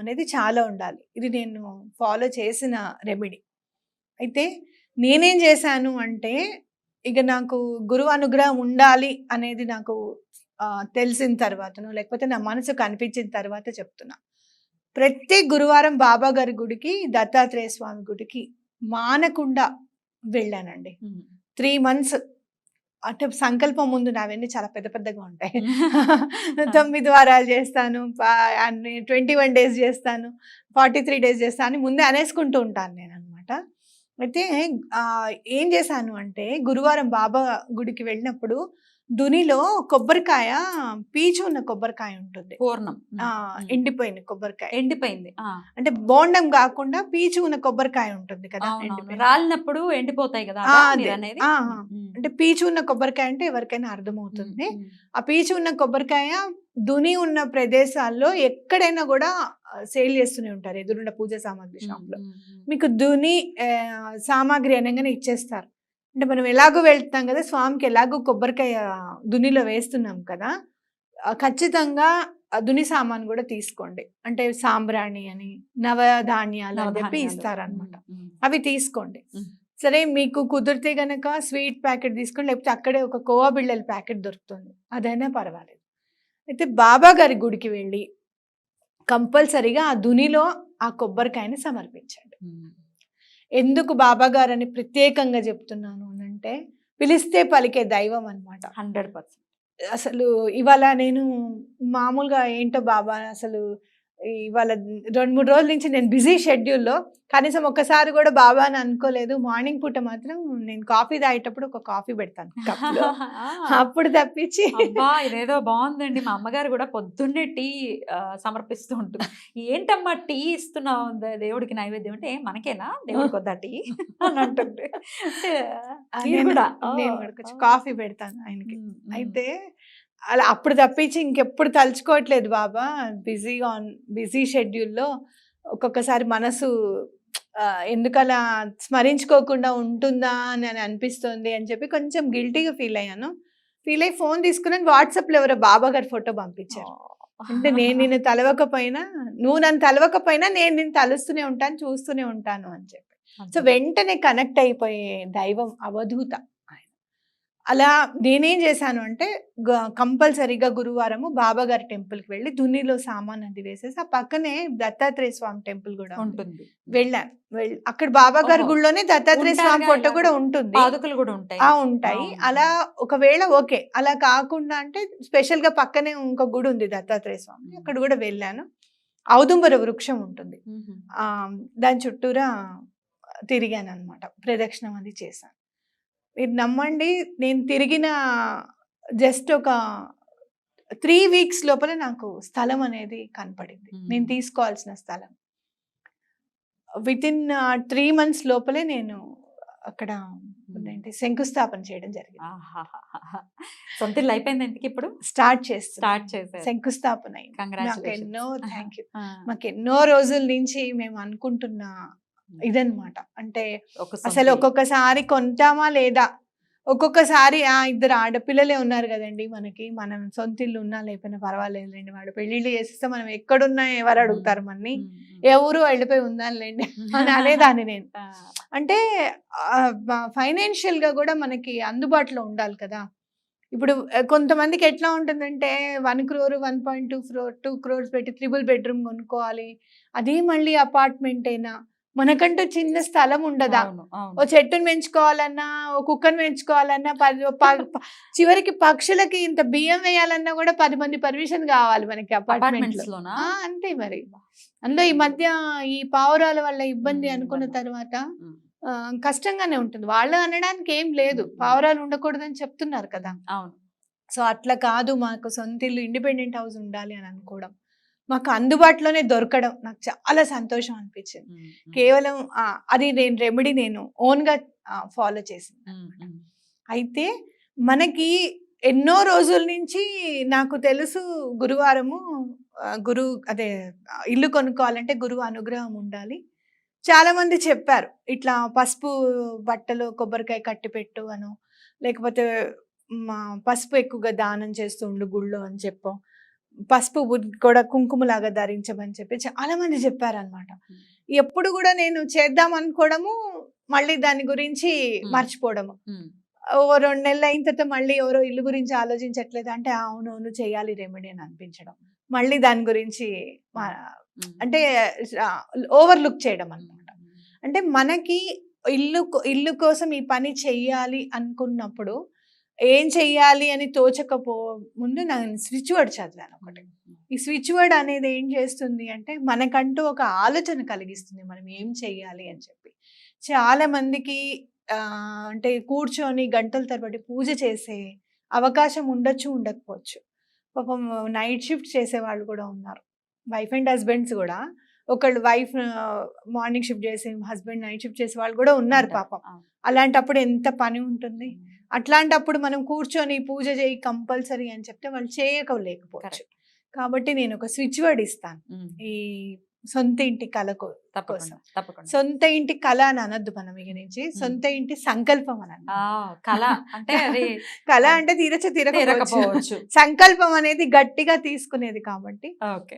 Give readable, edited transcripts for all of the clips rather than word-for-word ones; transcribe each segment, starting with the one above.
అనేది చాలా ఉండాలి. ఇది నేను ఫాలో చేసిన రెమెడీ. అయితే నేనేం చేశాను అంటే, ఇక నాకు గురువు అనుగ్రహం ఉండాలి అనేది నాకు తెలిసిన తర్వాతనో, లేకపోతే నా మనసుకు అనిపించిన తర్వాత చెప్తున్నా. ప్రతి గురువారం బాబా గారి గుడికి, దత్తాత్రేయ స్వామి గుడికి మానకుండా వెళ్ళానండి. 3 మంత్స్. అంటే సంకల్పం ముందు నావన్నీ చాలా పెద్ద పెద్దగా ఉంటాయి. 9 వారాలు చేస్తాను, 21 డేస్ చేస్తాను, 43 డేస్ చేస్తాను అని ముందే అనేసుకుంటూ ఉంటాను నేను అనమాట. అయితే ఏం చేశాను అంటే, గురువారం బాబా గుడికి వెళ్ళినప్పుడు దునిలో కొబ్బరికాయ, పీచు ఉన్న కొబ్బరికాయ ఉంటుంది, పూర్ణం ఎండిపోయింది కొబ్బరికాయ, ఎండిపోయింది అంటే బోండం కాకుండా పీచు ఉన్న కొబ్బరికాయ ఉంటుంది కదా, రాలినప్పుడు ఎండిపోతాయి కదా అనేది. అంటే పీచు ఉన్న కొబ్బరికాయ అంటే ఎవరికైనా అర్థమవుతుంది. ఆ పీచు ఉన్న కొబ్బరికాయ దుని ఉన్న ప్రదేశాల్లో ఎక్కడైనా కూడా సేల్ చేస్తూనే ఉంటారు, ఎదురున్న పూజ సామాగ్రి షాప్ లో. మీకు దుని సామాగ్రి అనగానే ఇచ్చేస్తారు. అంటే మనం ఎలాగో వెళ్తాం కదా స్వామికి, ఎలాగో కొబ్బరికాయ దునిలో వేస్తున్నాం కదా, ఖచ్చితంగా దుని సామాన్ కూడా తీసుకోండి. అంటే సాంబ్రాణి అని, నవధాన్యాలు అని చెప్పి ఇస్తారనమాట, అవి తీసుకోండి. సరే, మీకు కుదిరితే గనక స్వీట్ ప్యాకెట్ తీసుకోండి, లేకపోతే అక్కడే ఒక కోవా బిళ్ళల ప్యాకెట్ దొరుకుతుంది, అదైనా పర్వాలేదు. అయితే బాబా గారి గుడికి వెళ్ళి కంపల్సరీగా ఆ దునిలో ఆ కొబ్బరికాయని సమర్పించండి. ఎందుకు బాబా గారని ప్రత్యేకంగా చెప్తున్నాను అంటే, పిలిస్తే పలికే దైవం అనమాట. 100%. అసలు ఇవాళ నేను మామూలుగా ఏంటో బాబా, అసలు ఇవాళ 2-3 రోజుల నుంచి నేను బిజీ షెడ్యూల్లో కనీసం ఒక్కసారి కూడా బాబా అని అనుకోలేదు. మార్నింగ్ పూట మాత్రం నేను కాఫీ తాగేటప్పుడు ఒక కాఫీ పెడతాను కప్లో, అప్పుడు తప్పించి. ఇదేదో బాగుందండి. మా అమ్మగారు కూడా పొద్దున్నే టీ సమర్పిస్తూ ఉంటుంది. ఏంటమ్మా టీ ఇస్తున్నావు దేవుడికి నైవేద్యం అంటే, మనకేనా దేవుడికి వద్దా టీ అని అంటుంది. నేను కూడా కాఫీ పెడతాను ఆయనకి. అయితే అలా అప్పుడు తప్పించి ఇంకెప్పుడు తలుచుకోవట్లేదు బాబా. బిజీ షెడ్యూల్లో ఒక్కొక్కసారి మనసు ఎందుకలా స్మరించుకోకుండా ఉంటుందా అని అనిపిస్తుంది అని చెప్పి కొంచెం గిల్టీగా ఫీల్ అయ్యాను. ఫీల్ అయ్యి ఫోన్ తీసుకున్నాను, వాట్సాప్లో ఎవరో బాబా గారి ఫోటో పంపించారు. అంటే నేను నిన్ను తలవకపోయినా, నువ్వు నన్ను తలవకపోయినా నేను నిన్ను తలుస్తూనే ఉంటాను, చూస్తూనే ఉంటాను అని చెప్పి. సో వెంటనే కనెక్ట్ అయిపోయే దైవం అవధూత ఆయన. అలా నేనేం చేశాను అంటే, కంపల్సరీగా గురువారము బాబా గారి టెంపుల్కి వెళ్ళి దున్నిలో సామాన్ అది వేసేసి, ఆ పక్కనే దత్తాత్రేయ స్వామి టెంపుల్ కూడా ఉంటుంది, వెళ్ళాను. అక్కడ బాబా గారి గుడిలోనే దత్తాత్రేయ స్వామి ఫోటో కూడా ఉంటుంది, ఉంటాయి. అలా ఒకవేళ ఓకే, అలా కాకుండా అంటే స్పెషల్ గా పక్కనే ఇంకో గుడి ఉంది దత్తాత్రేయ స్వామి, అక్కడ కూడా వెళ్ళాను. ఔదుంబర వృక్షం ఉంటుంది, దాని చుట్టూరా తిరిగాను అనమాట, ప్రదక్షిణం అది చేశాను. మీరు నమ్మండి, నేను తిరిగిన జస్ట్ ఒక 3 వీక్స్ లోపల నాకు స్థలం అనేది కనపడింది, నేను తీసుకోవాల్సిన స్థలం. వితిన్ 3 మంత్స్ లోపలే నేను అక్కడ శంకుస్థాపన చేయడం జరిగింది. సొంత ఇల్లు అయిపోయింది ఇంటికి, ఇప్పుడు స్టార్ట్ చేసి శంకుస్థాపన అయింది. Thank you. మాకు ఎన్నో రోజుల నుంచి మేము అనుకుంటున్న ఇదన్నమాట. అంటే అసలు ఒక్కొక్కసారి కొంటామా లేదా, ఒక్కొక్కసారి 2 ఆడపిల్లలే ఉన్నారు కదండి మనకి, మనం సొంత ఇల్లు ఉన్నా లేకపోయినా పర్వాలేదులేండి, వాడు పెళ్ళిళ్ళు చేసేస్తే మనం ఎక్కడున్నా ఎవరు అడుగుతారు మనని, ఎవరు వెళ్ళిపోయి ఉందానిలేండి అని అనేదాన్ని నేను. అంటే ఫైనాన్షియల్ గా కూడా మనకి అందుబాటులో ఉండాలి కదా. ఇప్పుడు కొంతమందికి ఎట్లా ఉంటుందంటే 1 crore 1.2 crores పెట్టి 3 బెడ్రూమ్ కొనుక్కోవాలి, అది మళ్ళీ అపార్ట్మెంట్ అయినా, మనకంటూ చిన్న స్థలం ఉండదా, ఓ చెట్టును పెంచుకోవాలన్నా, ఓ కుక్కను పెంచుకోవాలన్నా, చివరికి పక్షులకి ఇంత బియ్యం వేయాలన్నా కూడా 10 మంది పర్మిషన్ కావాలి మనకి అపార్ట్మెంట్ లో. అంతే మరి. అందులో ఈ మధ్య ఈ పావురాల వల్ల ఇబ్బంది అనుకున్న తర్వాత కష్టంగానే ఉంటుంది. వాళ్ళు అనడానికి ఏం లేదు, పావురాలు ఉండకూడదని చెప్తున్నారు కదా. సో అట్లా కాదు, మాకు సొంత ఇల్లు, ఇండిపెండెంట్ హౌస్ ఉండాలి అని అనుకోవడం, మాకు అందుబాటులోనే దొరకడం నాకు చాలా సంతోషం అనిపించింది. కేవలం అది నేను రెమెడీ నేను ఓన్గా ఫాలో చేసింది. అయితే మనకి ఎన్నో రోజుల నుంచి నాకు తెలుసు, గురువారము అదే ఇల్లు కొనుక్కోవాలంటే గురువు అనుగ్రహం ఉండాలి. చాలా మంది చెప్పారు, ఇట్లా పసుపు బట్టలు కొబ్బరికాయ కట్టి పెట్టు అను, లేకపోతే పసుపు ఎక్కువగా దానం చేస్తూ ఉండు గుళ్ళో అని చెప్పాం. పసుపు కూడా కుంకుమలాగా ధరించమని చెప్పి చాలా మంది చెప్పారనమాట. ఎప్పుడు కూడా నేను చేద్దాం అనుకోవడము, మళ్ళీ దాని గురించి మర్చిపోవడము. ఓ 2 నెలలు అయిన తర్వాత మళ్ళీ ఎవరో ఇల్లు గురించి ఆలోచించట్లేదు అంటే అవునవును చేయాలి రెమెడీ అని అనిపించడం, మళ్ళీ దాని గురించి అంటే ఓవర్లుక్ చేయడం అనమాట. అంటే మనకి ఇల్లు కోసం ఈ పని చెయ్యాలి అనుకున్నప్పుడు ఏం చెయ్యాలి అని తోచకపో ముందు నేను స్విచ్ వర్డ్ చదివాను ఒకటి. ఈ స్విచ్ వర్డ్ అనేది ఏం చేస్తుంది అంటే మనకంటూ ఒక ఆలోచన కలిగిస్తుంది మనం ఏం చెయ్యాలి అని చెప్పి. చాలా మందికి అంటే కూర్చొని గంటల తరబడి పూజ చేసే అవకాశం ఉండొచ్చు, ఉండకపోవచ్చు. పాపం నైట్ షిఫ్ట్ చేసే వాళ్ళు కూడా ఉన్నారు, వైఫ్ అండ్ హస్బెండ్స్ కూడా. ఒకళ్ళు వైఫ్ మార్నింగ్ షిఫ్ట్ చేసి హస్బెండ్ నైట్ షిఫ్ట్ చేసే వాళ్ళు కూడా ఉన్నారు పాపం. అలాంటప్పుడు ఎంత పని ఉంటుంది. అట్లాంటప్పుడు మనం కూర్చొని పూజ చేయి కంపల్సరీ అని చెప్తే వాళ్ళు చేయలేకపోవచ్చు. కాబట్టి నేను ఒక స్విచ్ వర్డ్ ఇస్తాను ఈ సొంత ఇంటి కళ కోసం. సొంత ఇంటి కళ అని అనొద్దు మనం ఇక నుంచి, సొంత ఇంటి సంకల్పం అని కళ అంటే కళ అంటే తీరకపోవచ్చు, సంకల్పం అనేది గట్టిగా తీసుకునేది కాబట్టి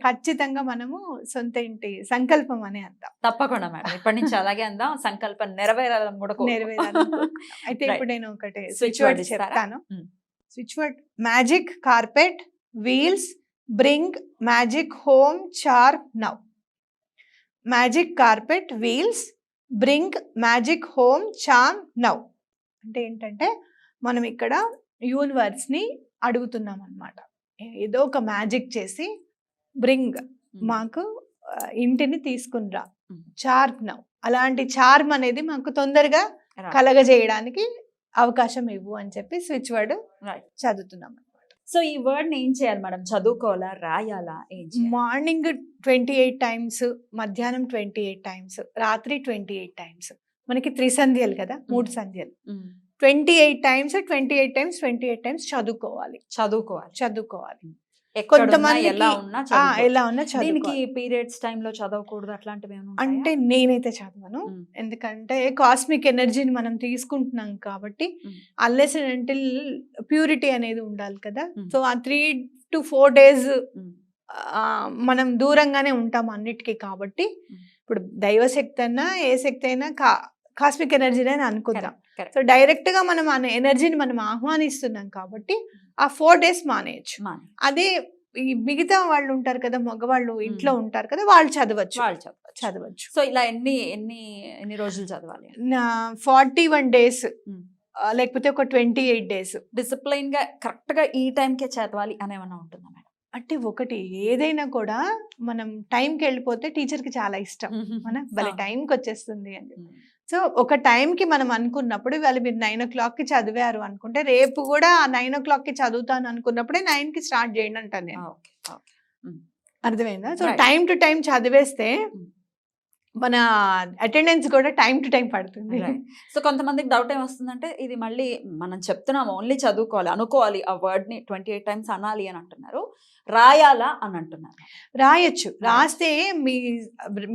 ఖచ్చితంగా మనము సొంత ఇంటి సంకల్పం అని అందాం. తప్పకుండా మేడం, ఇప్పటి నుంచి అలాగే అందాం. సంకల్పం నెరవేరాలని కూడా అయితే ఇప్పుడు నేను ఒకటి స్విచ్ వర్డ్ చెప్తాను. Switch word: magic carpet wheels bring magic home charm now. Magic carpet wheels bring magic home charm now. అంటే ఏంటంటే మనం ఇక్కడ యూనివర్స్ని అడుగుతున్నాం అన్నమాట, ఏదో ఒక మ్యాజిక్ చేసి బ్రింగ్ మాకు ఇంటిని తీసుకునిరా, చార్మ్ నౌ. అలాంటి చార్మ్ అనేది మాకు తొందరగా కలగజేయడానికి అవకాశం ఇవ్వు అని చెప్పి స్విచ్ వర్డ్ చదువుతున్నాం. సో ఈ వర్డ్ ఏం చేయాలి మేడం? చదువుకోవాలా, రాయాలా? మార్నింగ్ 28 టైమ్స్, మధ్యాహ్నం 28 టైమ్స్, రాత్రి 28 టైమ్స్. మనకి 3 సంధ్యలు కదా, 3 సంధ్యలు. 28 టైమ్స్ 28 టైమ్స్ 28 టైమ్స్ చదువుకోవాలి. కొంతమంది ఎలా ఉన్నా దీనికి పీరియడ్స్ టైంలో చదవకూడదు అట్లాంటివి అంటే నేనైతే చదవను. ఎందుకంటే కాస్మిక్ ఎనర్జీని మనం తీసుకుంటున్నాం కాబట్టి అన్లెస్ అండ్ అంటిల్ ప్యూరిటీ అనేది ఉండాలి కదా. సో ఆ 3 to 4 days మనం దూరంగానే ఉంటాం అన్నిటికీ. కాబట్టి ఇప్పుడు దైవశక్తి అయినా ఏ శక్తి అయినా కాస్మిక్ ఎనర్జీని అని అనుకుందాం. సో డైరెక్ట్ గా మనం ఆ ఎనర్జీని మనం ఆహ్వానిస్తున్నాం కాబట్టి ఆ 4 days మానేయచ్చు. అదే ఈ మిగతా వాళ్ళు ఉంటారు కదా, మగవాళ్ళు ఇంట్లో ఉంటారు కదా, వాళ్ళు చదవచ్చు. సో ఇలా ఎన్ని రోజులు చదవాలి? 41 days లేకపోతే ఒక 28 days. డిసిప్లైన్ గా కరెక్ట్ గా ఈ టైంకే చదవాలి అని ఏమన్నా ఉంటుందా మేడం? అంటే ఒకటి ఏదైనా కూడా మనం టైంకి వెళ్ళిపోతే టీచర్కి చాలా ఇష్టం, మన భలే టైంకి వచ్చేస్తుంది అని. సో ఒక టైంకి మనం అనుకున్నప్పుడు వాళ్ళు మీరు 9 o'clockకి చదివారు అనుకుంటే రేపు కూడా 9 o'clockకి చదువుతాను అనుకున్నప్పుడే 9కి స్టార్ట్ చేయండి అంటాను నేను. అర్థమైందా? సో టైం టు టైం చదివేస్తే మన అటెండెన్స్ కూడా టైం టు టైం పడుతుంది. సో కొంతమందికి డౌట్ ఏమొస్తుందంటే ఇది మళ్ళీ మనం చెప్తున్నాము ఓన్లీ చదువుకోవాలి అనుకోవాలి, ఆ వర్డ్ ని 28 టైమ్స్ అనాలి అని అంటున్నారు, రాయాలా అని అంటున్నారు. రాయొచ్చు, రాస్తే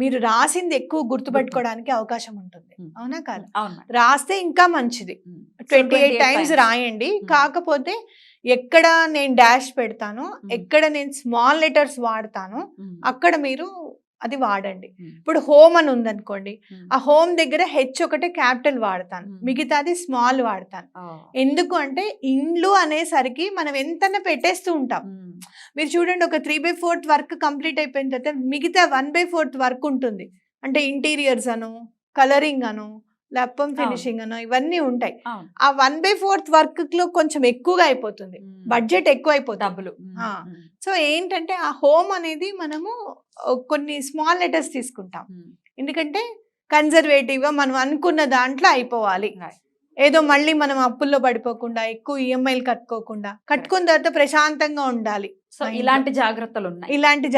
మీరు రాసింది ఎక్కువ గుర్తుపెట్టుకోవడానికి అవకాశం ఉంటుంది. అవునా కాదు? రాస్తే ఇంకా మంచిది. 28 టైమ్స్ రాయండి. కాకపోతే ఎక్కడ నేను డాష్ పెడతాను, ఎక్కడ నేను స్మాల్ లెటర్స్ వాడతాను అక్కడ మీరు అది వాడండి. ఇప్పుడు హోమ్ అని ఉందనుకోండి, ఆ హోమ్ దగ్గర హెచ్ ఒకటే క్యాపిటల్ వాడతాను, మిగతాది స్మాల్ వాడతాను. ఎందుకు అంటే ఇండ్లు అనేసరికి మనం ఎంతైనా పెట్టేస్తూ ఉంటాం. మీరు చూడండి, ఒక 3/4 వర్క్ కంప్లీట్ అయిపోయిన తర్వాత మిగతా 1/4 వర్క్ ఉంటుంది. అంటే ఇంటీరియర్స్ అను, కలరింగ్ అను, లప్పం ఫినిషింగ్ అను, ఇవన్నీ ఉంటాయి. ఆ 1/4 వర్క్ లో కొంచెం ఎక్కువగా అయిపోతుంది, బడ్జెట్ ఎక్కువ అయిపోతుంది. సో ఏంటంటే ఆ హోమ్ అనేది మనము కొన్ని స్మాల్ లెటర్స్ తీసుకుంటాం. ఎందుకంటే కన్జర్వేటివ్ గా మనం అనుకున్న దాంట్లో అయిపోవాలి. ఏదో మళ్ళీ మనం అప్పుల్లో పడిపోకుండా, ఎక్కువ ఈఎంఐలు కట్టుకోకుండా, కట్టుకున్న తర్వాత ప్రశాంతంగా ఉండాలి. సో ఇలాంటి జాగ్రత్తలు ఉన్నాయి. ఇలాంటి